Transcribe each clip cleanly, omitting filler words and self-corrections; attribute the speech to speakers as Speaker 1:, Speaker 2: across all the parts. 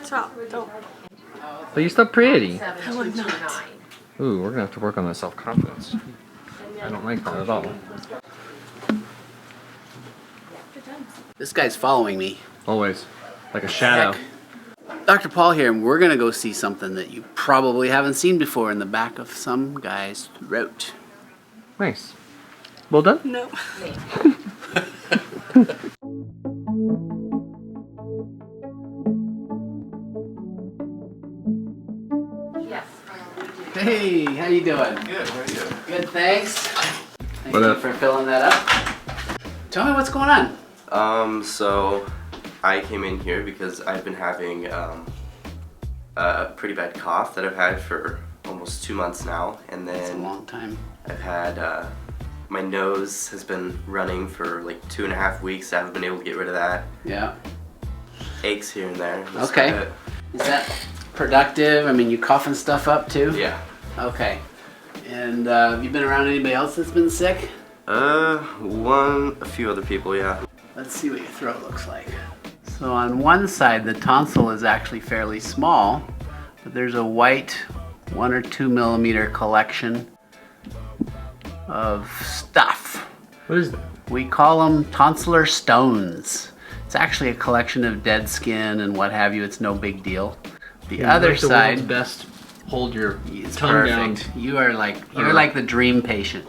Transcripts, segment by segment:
Speaker 1: Stop, don't.
Speaker 2: But you're still pretty.
Speaker 1: No, I'm not.
Speaker 2: Ooh, we're gonna have to work on that self-confidence. I don't like that at all.
Speaker 3: This guy's following me.
Speaker 2: Always. Like a shadow.
Speaker 3: Dr. Paul here, and we're gonna go see something that you probably haven't seen before in the back of some guy's throat.
Speaker 2: Nice. Well done?
Speaker 1: No.
Speaker 3: Hey, how you doing?
Speaker 4: Good, how are you?
Speaker 3: Good, thanks. Thank
Speaker 2: What
Speaker 3: you
Speaker 2: up?
Speaker 3: for filling that up. Tell me what's going on.
Speaker 4: So I came in here because I've been having a pretty bad cough that I've had for almost 2 months now, and
Speaker 3: It's a
Speaker 4: then
Speaker 3: long time.
Speaker 4: I've had my nose has been running for like 2.5 weeks. I haven't been able to get rid of that.
Speaker 3: Yeah.
Speaker 4: Aches here and there. That's
Speaker 3: Okay.
Speaker 4: about it.
Speaker 3: Is that productive? I mean, you coughing stuff up too?
Speaker 4: Yeah.
Speaker 3: Okay. And have you been around anybody else that's been sick?
Speaker 4: A few other people, yeah.
Speaker 3: Let's see what your throat looks like. So on one side, the tonsil is actually fairly small, but there's a white 1 or 2 millimeter collection of stuff.
Speaker 2: What is that?
Speaker 3: We call them tonsillar stones. It's actually a collection of dead skin and what have you. It's no big deal. The other
Speaker 2: Like the
Speaker 3: side
Speaker 2: world's best. Hold your
Speaker 3: is
Speaker 2: tongue
Speaker 3: perfect.
Speaker 2: down.
Speaker 3: You're like the dream patient.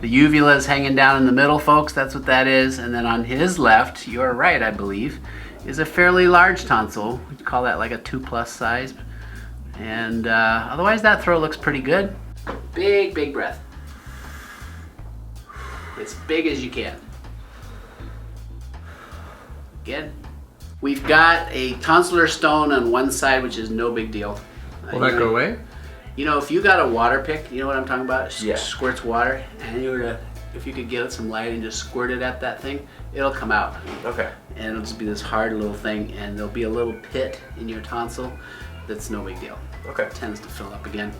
Speaker 3: The uvula is hanging down in the middle, folks. That's what that is. And then on his left, you're right, I believe, is a fairly large tonsil. We'd call that like a 2+ size. And otherwise, that throat looks pretty good. Big, big breath. As big as you can. Good. We've got a tonsillar stone on one side, which is no big deal.
Speaker 2: Will that go away?
Speaker 3: You know, if you got a water pick, you know what I'm talking about?
Speaker 4: Yeah.
Speaker 3: Squirts water, and if you could get some light and just squirt it at that thing, it'll come out.
Speaker 4: Okay.
Speaker 3: And it'll just be this hard little thing, and there'll be a little pit in your tonsil that's no big deal.
Speaker 4: Okay.
Speaker 3: It tends to fill up again.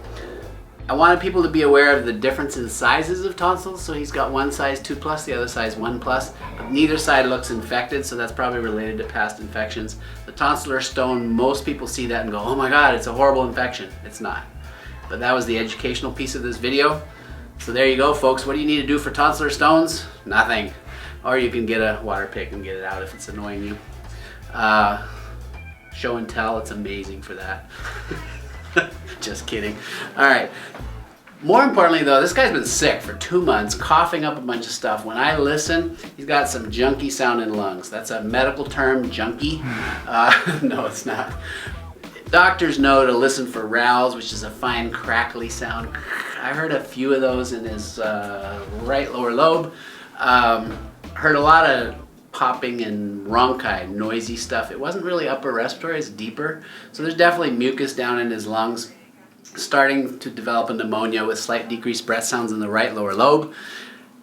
Speaker 3: I wanted people to be aware of the difference in sizes of tonsils. So he's got one size 2+, the other size 1+, but neither side looks infected, so that's probably related to past infections. The tonsillar stone, most people see that and go, oh my God, it's a horrible infection. It's not. But that was the educational piece of this video. So there you go, folks. What do you need to do for tonsillar stones? Nothing. Or you can get a water pick and get it out if it's annoying you. Show and tell, it's amazing for that. Just kidding. All right. More importantly though, this guy's been sick for 2 months, coughing up a bunch of stuff. When I listen, he's got some junky sounding lungs. That's a medical term, junky. No, it's not. Doctors know to listen for rales, which is a fine crackly sound. I heard a few of those in his right lower lobe. Heard a lot of popping and rhonchi, noisy stuff. It wasn't really upper respiratory, it's deeper. So there's definitely mucus down in his lungs, starting to develop a pneumonia with slight decreased breath sounds in the right lower lobe.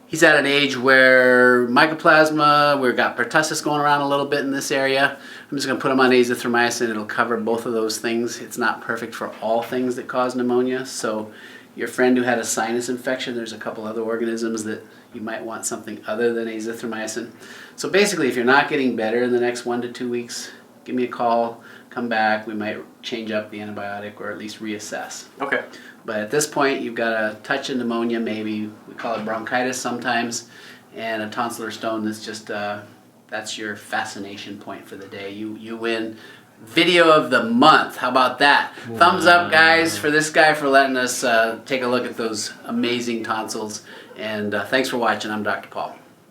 Speaker 3: He's at an age where mycoplasma, we've got pertussis going around a little bit in this area. I'm just gonna put him on azithromycin. It'll cover both of those things. It's not perfect for all things that cause pneumonia. So your friend who had a sinus infection, there's a couple other organisms that you might want something other than azithromycin. So basically, if you're not getting better in the next 1 to 2 weeks, give me a call, come back. We might change up the antibiotic or at least reassess.
Speaker 4: Okay.
Speaker 3: But at this point, you've got a touch of pneumonia, maybe. We call it bronchitis sometimes, and a tonsillar stone that's just, that's your fascination point for the day. You win video of the month. How about that? Wow. Thumbs up, guys, for this guy for letting us take a look at those amazing tonsils. And thanks for watching. I'm Dr. Paul.